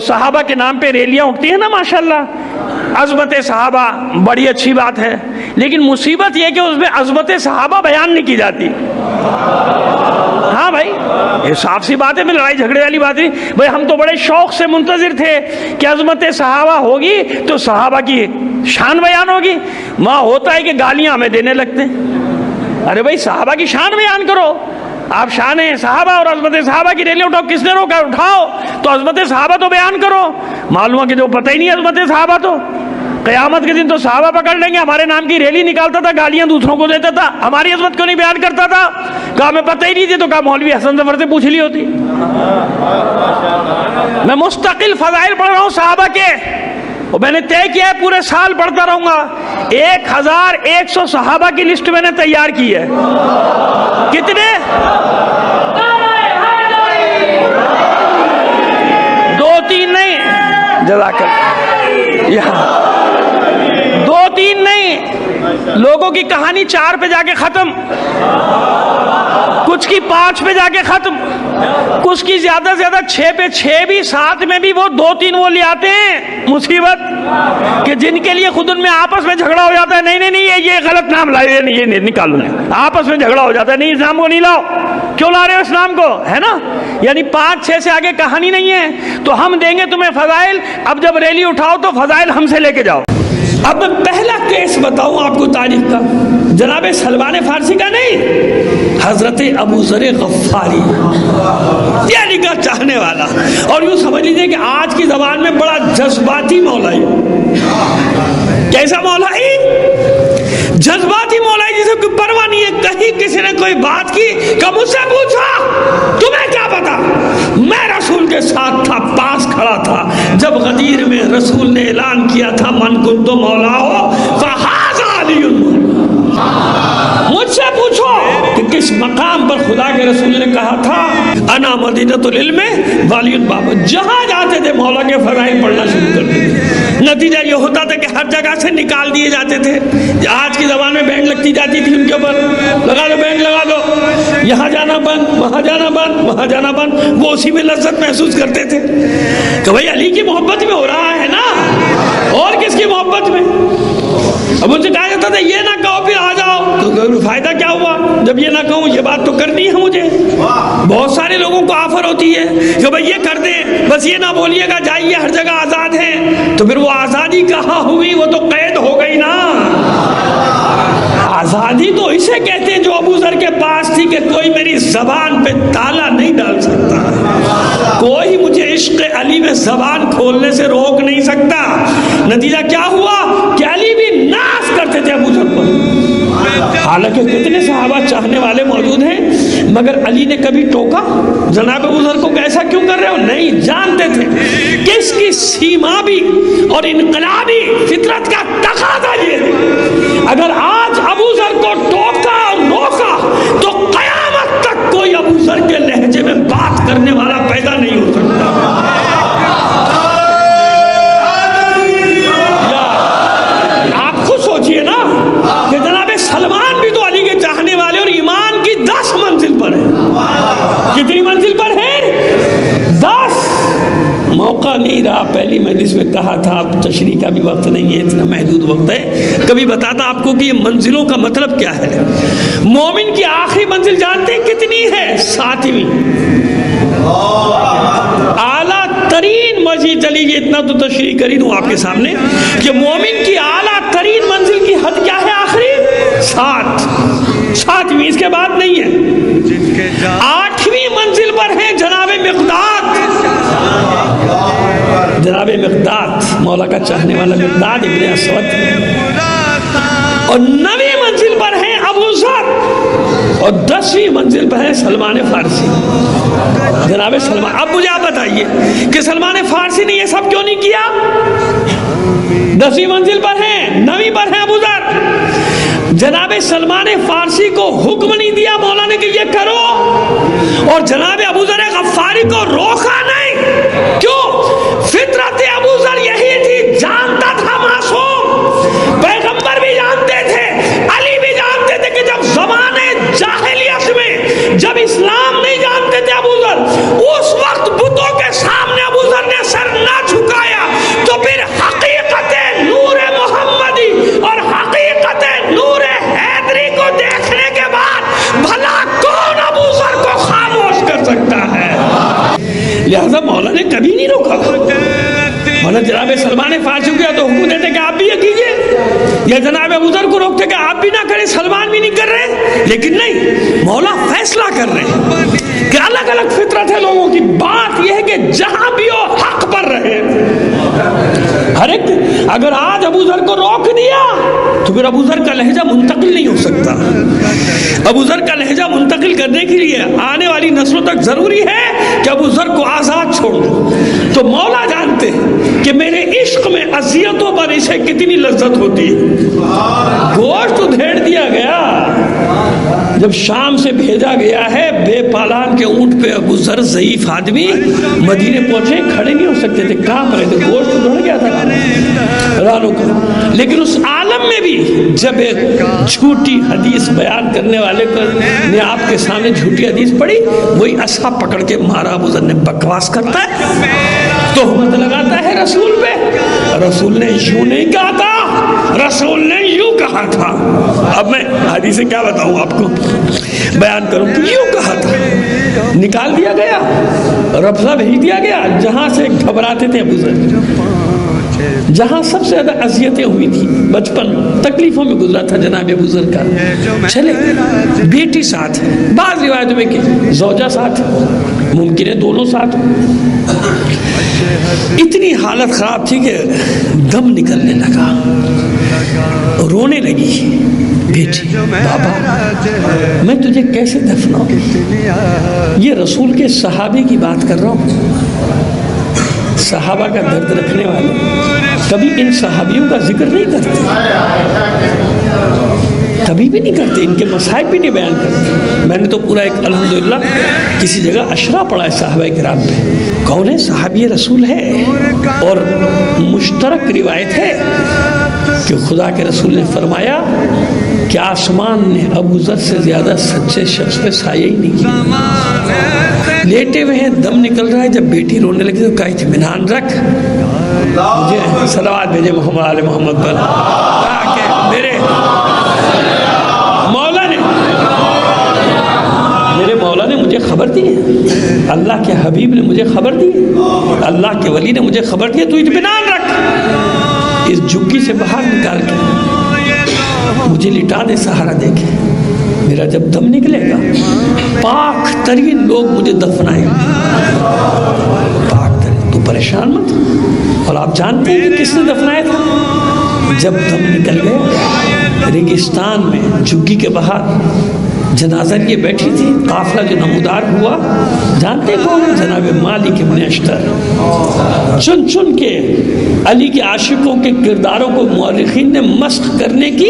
صحابہ کے نام پہ ریلیاں اٹھتی ہیں نا ماشاءاللہ، عظمت صحابہ بڑی اچھی بات ہے، لیکن مصیبت یہ کہ اس میں عظمت صحابہ بیان نہیں کی جاتی۔ ہاں بھائی یہ صاف سی بات ہے، میں لڑائی جھگڑے والی بات نہیں بھائی، ہم تو بڑے شوق سے منتظر تھے کہ عظمت صحابہ ہوگی تو صحابہ کی شان بیان ہوگی، وہاں ہوتا ہے کہ گالیاں ہمیں دینے لگتے ہیں۔ ارے بھائی صحابہ کی شان بیان کرو، آپ شان صحابہ اور عظمت صحابہ کی ریلیاں اٹھاؤ، کس نے روکا؟ اٹھاؤ تو عظمت صحابہ تو بیان کرو۔ معلوم ہے کہ جو پتہ ہی نہیں عظمت صحابہ، تو قیامت کے دن تو صحابہ پکڑ لیں گے، ہمارے نام کی ریلی نکالتا تھا، گالیاں دوسروں کو دیتا تھا، ہماری عظمت کیوں نہیں بیان کرتا تھا؟ کہا ہمیں پتہ ہی نہیں تھی، تو کہا مولوی حسن ظفر سے پوچھ لی ہوتی۔ میں مستقل فضائل پڑھ رہا ہوں صحابہ کے، اور میں نے طے کیا ہے پورے سال پڑھتا رہوں گا۔ 1100 صحابہ کی لسٹ میں نے تیار کی ہے۔ کتنے؟ 2-3 نہیں، جزاک اللہ، 2-3 نہیں، لوگوں کی کہانی 4 پہ جا کے ختم، کچھ کی 5 پہ جا کے ختم، کچھ کی زیادہ سے زیادہ 6 پہ، 6 بھی 7 میں بھی وہ 2-3 وہ لے آتے ہیں مصیبت، کہ جن کے لیے خود ان میں آپس میں جھگڑا ہو جاتا ہے، نہیں یہ غلط نام لائے، یہ نکالو، آپس میں جھگڑا ہو جاتا ہے، نہیں اس نام کو نہیں لاؤ، کیوں لا رہے ہو اس نام کو، ہے نا؟ یعنی 5-6 سے آگے کہانی نہیں ہے، تو ہم دیں گے تمہیں فضائل، اب جب ریلی اٹھاؤ تو فضائل ہم سے لے کے جاؤ۔ اب میں پہلا کیس بتاؤں آپ کو تاریخ کا، جناب سلمان فارسی کا نہیں، حضرت ابو ذر غفاری، یعنی کا چاہنے والا، اور یوں سمجھ لیجئے کہ آج کی زبان میں بڑا جذباتی مولائی۔ کیسا مولائی؟ جذباتی مولائی، جسے کوئی پرواہ نہیں ہے، کہیں کسی نے کوئی بات کی کہ مجھ سے پوچھا تمہیں کیا پتا، میں رسول کے ساتھ تھا، پاس کھڑا تھا جب غدیر میں رسول نے اعلان کیا تھا من کنت مولاہ فہذا علی مولا۔ مجھ سے پوچھو کہ کس مقام پر خدا کے رسول نے کہا تھا انا مدینۃ العلم والی الباب، جہاں جاتے تھے مولا کے فضائل پڑھنا شروع کر دیتے۔ نتیجہ یہ ہوتا تھا کہ ہر جگہ سے نکال دیے جاتے تھے، آج کی زبان میں بینڈ لگتی جاتی تھی ان کے اوپر، لگا دو بینڈ لگا دو، یہاں جانا بند، وہاں جانا بند، وہاں جانا بند، وہ اسی میں لذت محسوس کرتے تھے کہ بھائی علی کی محبت میں ہو رہا ہے نا، اور کس کی محبت میں؟ اب ان سے کہا جاتا تھا یہ نہ کہو پھر آ جاؤ، تو فائدہ کیا ہوا جب یہ نہ کہوں، یہ بات تو کرنی ہے مجھے۔ بہت سارے لوگوں کو آفر ہوتی ہے کہ بھئی یہ کر دیں، بس یہ نہ بولیے گا، جائیے ہر جگہ آزاد ہیں، تو پھر وہ آزادی کہاں ہوئی، وہ تو قید ہو گئی نا۔ آزادی تو اسے کہتے ہیں جو ابو ذر کے پاس تھی کہ کوئی میری زبان پہ تالا نہیں ڈال سکتا، کوئی مجھے عشق علی میں زبان کھولنے سے روک نہیں سکتا۔ نتیجہ کیا ہوا کہ علی بھی ناز کرتے تھے ابو ذر پر، حالانکہ کتنے صحابہ چاہنے والے موجود ہیں، مگر علی نے کبھی ٹوکا جناب ابو ذر کو کہ ایسا کیوں کر رہے ہو؟ نہیں، جانتے تھے کہ اس کی سیمابی اور انقلابی فطرت کا تقاضا یہ ہے، اگر آج ابو ذر کو ٹوکا اور روکا تو قیامت تک کوئی ابو ذر کے لہجے میں بات کرنے والا پیدا نہیں ہو سکتا۔ آپ خود سوچئے نا کہ جناب سلمان بھی تو علی کے چاہنے والے اور ایمان کی 10 منزل پر ہے۔ کتنی منزل پر ہے؟ 10۔ موقع نہیں رہا، پہلی مجلس میں کہا تھا، اب تشریح کا بھی وقت نہیں ہے، اتنا محدود وقت ہے، کبھی بتاتا آپ کو کہ یہ منزلوں کا مطلب کیا ہے۔ مومن کی آخری منزل جانتے ہیں کتنی ہے؟ 7ویں، اعلیٰ ترین مسجد چلی گئی، اتنا تو تشریح کری دوں آپ کے سامنے کہ مومن کی اعلیٰ ترین منزل کی حد کیا ہے؟ آخری 7ویں، اس کے بعد نہیں ہے۔ 8ویں منزل پر ہے جناب مقداد، جناب مقداد مولا کا چاہنے والا مقداد ابن اسود، اور 9ویں منزل پر ہے ابو ذر، اور 10ویں منزل پر ہے سلمان فارسی، جناب سلمان۔ اب مجھے آپ بتائیے کہ سلمان فارسی نے یہ سب کیوں نہیں کیا؟ 10ویں منزل پر ہے، 9ویں پر ہے ابو ذر، جناب سلمان فارسی کو حکم نہیں دیا مولا نے کہ یہ کرو، اور جناب ابو ذر غفاری کو روکا نہیں، کیوں؟ فطرت ابو ذر یہی تھی، جانتا تھا معصوم، پیغمبر بھی جانتے تھے، علی بھی جانتے تھے کہ جب زمانے جاہلیت میں جب اسلام نہیں جانتے تھے ابو ذر، اس وقت بتوں کے سامنے ابو ذر نے سر کبھی نہیں روکا. ورنہ جناب سلمان فارسی کیا تو حکم دیتے کہ آپ بھی یہ کیجئے, یا جناب ابوذر کو روکتے کہ آپ بھی نہ کریں, سلمان بھی نہیں کر رہے. لیکن نہیں, مولا فیصلہ کر رہے ہیں کہ الگ الگ فطرت ہے لوگوں کی. بات یہ ہے کہ جہاں بھی ہو حق پر رہے. ہر ایک اگر آج ابوذر کو روک دیا تو پھر ابوذر کا لہجہ منتقل نہیں ہو سکتا. ابوذر کا لہجہ منتقل کرنے کے لیے آنے والی نسلوں تک ضروری ہے کہ ابوذر کو آزاد چھوڑ دو. تو مولا جانتے ہیں کہ میرے عشق میں اذیتوں پر اسے کتنی لذت ہوتی ہے. گوشت ادھیڑ دیا گیا, جب شام سے بھیجا گیا ہے بے پالان کے اونٹ پہ ابوذر ضعیف آدمی مدینے پہنچے, کھڑے نہیں ہو سکتے تھے, کام رہے تھے, گوشت ادھڑ گیا تھا رانوں کا. لیکن اس عالم میں بھی جب ایک جھوٹی حدیث بیان کرنے والے نے آپ کے سامنے جھوٹی حدیث پڑھی, وہی عصا پکڑ کے مارا. ابوذر نے بکواس کرتا ہے, تہمت لگاتا ہے رسول پہ. رسول نے یوں نہیں کہا تھا, رسول نے یوں کہا تھا. اب میں حدیث کیا بتاؤں آپ کو, بیان کروں کہ یوں کہا تھا. نکال دیا گیا, رفضہ بھیج دیا گیا جہاں سے گھبراتے تھے ابوذر, جہاں سب سے زیادہ اذیتیں ہوئی تھی. بچپن تکلیفوں میں گزرا تھا جناب ابوذر کا. چلے بیٹی ساتھ, بعض روایتوں میں کہ زوجہ ساتھ, ممکن ہے دونوں ساتھ. اتنی حالت خراب تھی کہ دم نکلنے لگا, رونے لگی بیٹی. بابا میں تجھے کیسے دفناؤں؟ یہ رسول کے صحابی کی بات کر رہا ہوں, صحابہ کا درد رکھنے والے. کبھی ان صحابیوں کا ذکر نہیں کرتے, کبھی بھی نہیں کرتے, ان کے مصائب بھی نہیں بیان کرتے. میں نے تو پورا ایک الحمدللہ کسی جگہ اشرا پڑھا ہے صحابہ کرام پہ. کون ہے؟ صحابی رسول ہے, اور مشترک روایت ہے کہ خدا کے رسول نے فرمایا کہ آسمان نے ابوذر سے زیادہ سچے شخص پہ سایہ ہی نہیں کیا. لیٹے ہوئے ہیں, دم نکل رہا ہے. جب بیٹی رونے لگی تو کہا اطمینان رکھ, مجھے صلوات بھیجے محمد آل محمد پر. کہا کہ میرے مولا نے مجھے خبر دی ہے, اللہ کے حبیب نے مجھے خبر دی ہے, اللہ کے ولی نے مجھے خبر دی ہے, تو اطمینان رکھ. اس جھگی سے باہر نکال کے مجھے لٹا دے, سہارا دے کے. میرا جب دم نکلے گا پاک ترین لوگ مجھے دفنائیں گے. پاک ترین, تو پریشان مت. اور آپ جانتے ہیں کہ کس نے دفنایا تھا؟ جب دم نکل گئے ریگستان میں جھگی کے باہر جنازہ لیے بیٹھی تھی, قافلہ جو نمودار ہوا, جانتے کون ہے؟ جناب مالک ابن اشتر. چن چن کے علی کے عاشقوں کے کرداروں کو مورخین نے مسخ کرنے کی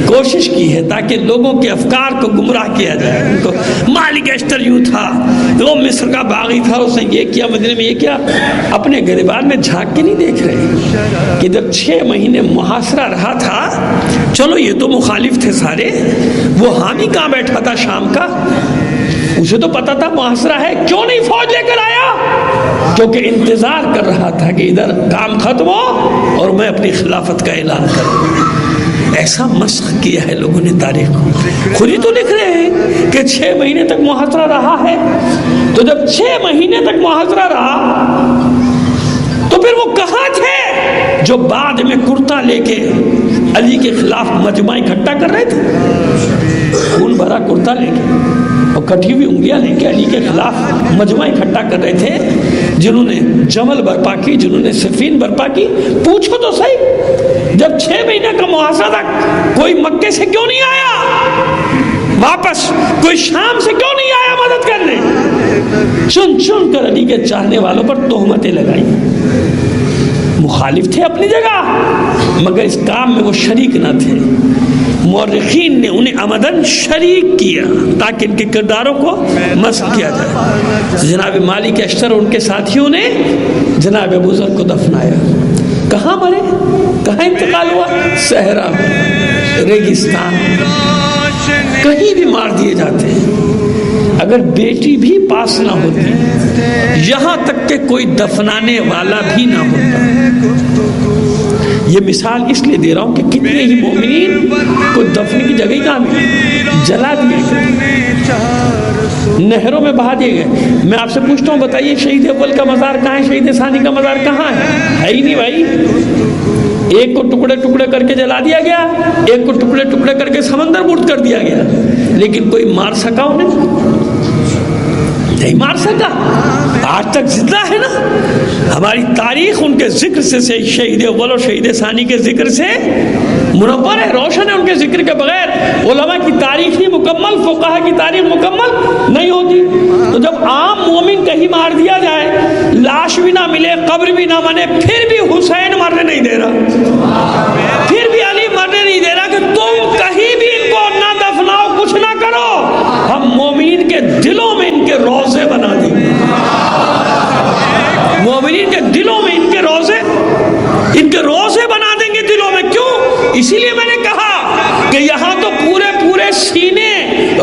کوشش کی ہے تاکہ لوگوں کے افکار کو گمراہ کیا جائے. ان کو مالک اشتر یوں تھا, وہ مصر کا باغی تھا, اس نے یہ کیا, مدینے میں یہ کیا. اپنے گریبان میں جھانک کے نہیں دیکھ رہے کہ جب 6 مہینے محاصرہ رہا تھا, چلو یہ تو مخالف تھے سارے, وہ حامی کہاں بیٹھا تھا شام کا, اسے تو پتا تھا محاصرہ ہے, کیوں نہیں فوج لے کر آیا؟ کیونکہ انتظار کر رہا تھا کہ ادھر کام ختم ہو اور میں اپنی خلافت کا اعلان کروں. ایسا مسخ کیا ہے لوگوں نے تاریخ کو. خود ہی تو لکھ رہے ہیں کہ 6 مہینے تک محاصرہ رہا ہے. تو جب 6 مہینے تک محاصرہ رہا تو پھر وہ کہاں تھے جو بعد میں کرتا لے کے علی کے خلاف مجمع اکٹھا کر رہے تھے؟ خون بھرا کرتا لے کے اور کٹی ہوئی انگلیاں لے کے علی کے خلاف مجمع اکٹھا کر رہے تھے, جنہوں نے جمل برپا کی, جنہوں نے صفین برپا کی. پوچھو تو صحیح, جب 6 مہینے کا محاصرہ تھا کوئی مکے سے کیوں نہیں آیا واپس, کوئی شام سے کیوں نہیں آیا مدد کرنے؟ چن چن کر علی کے چاہنے والوں پر تہمتیں لگائی. مخالف تھے اپنی جگہ مگر اس کام میں وہ شریک نہ تھے. مورخین نے انہیں عمدن شریک کیا تاکہ ان کے کرداروں کو مسخ کیا جائے. جناب مالک اشتر اور ان کے ساتھیوں نے جناب ابوذر کو دفنایا. کہاں مرے, کہاں انتقال ہوا؟ صحرا میں, ریگستان, کہیں بھی مار دیے جاتے ہیں. اگر بیٹی بھی پاس نہ ہوتی، یہاں تک کہ کوئی دفنانے والا بھی نہ ہوتا. یہ مثال اس لیے دے رہا ہوں کہ کتنے ہی مومنین کو دفن کی جگہ کہاں ملی، جلا دیے گئے، نہروں میں بہا دیے گئے. میں آپ سے پوچھتا ہوں، بتائیے شہید اول کا مزار کہاں ہے، شہید ثانی کا مزار کہاں ہے ہی نہیں بھائی. ایک کو ٹکڑے ٹکڑے کر کے جلا دیا گیا، ایک کو ٹکڑے ٹکڑے کر کے سمندر برد کر دیا گیا، لیکن کوئی مار سکا انہیں؟ نہیں مار سکا. آج تک زندہ ہے نا. ہماری تاریخ ان کے ذکر سے شہید اول اور شہید ثانی کے ذکر سے منور ہے، روشن ہے. ان کے ذکر کے بغیر علماء کی تاریخ ہی مکمل، فقہا کی تاریخ مکمل نہیں ہوتی. تو جب عام مومن کہیں مار دیا جائے، لاش بھی نہ ملے، قبر بھی نہ بنے، پھر بھی حسین مرنے نہیں دے رہا، پھر بھی علی مرنے نہیں دے رہا کہ تم کہیں بھی ان کو نہ دفناؤ، کچھ نہ کرو، ہم مومنین کے دلوں میں ان کے روضے بنا دیں گے. مومنین کے دلوں میں ان کے روضے بنا دیں گے دلوں میں. کیوں؟ اسی لیے میں نے کہا کہ یہاں تو پورے سینے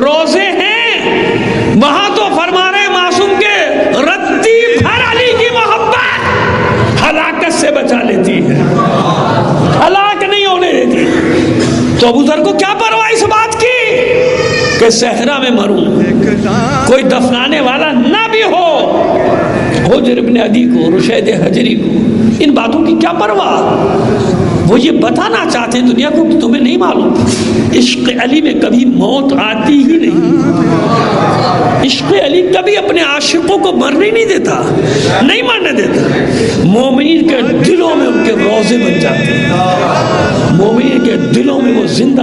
روضے ہیں، وہاں تو فرما رہے معصوم کے رتی بھر علی کی محبت ہلاکت سے بچا لیتی ہے، ہلاک نہیں ہونے دیتی. تو ابو ذر کو کیا پرواہ اس بات کی کہ صحرا میں مروں، کوئی دفنانے والا نہ بھی ہو. حجر ابن عدی کو، رشید حجری کو، ان باتوں کی کیا پرواہ؟ وہ یہ بتانا چاہتے ہیں دنیا کو کہ تمہیں نہیں معلوم، عشق علی میں کبھی موت آتی ہی نہیں. عشق علی کبھی اپنے عاشقوں کو مرنے نہیں دیتا، نہیں مرنے دیتا. مومنین کے دلوں میں ان کے روضے بن جاتے ہیں، مومنین کے دلوں میں وہ زندہ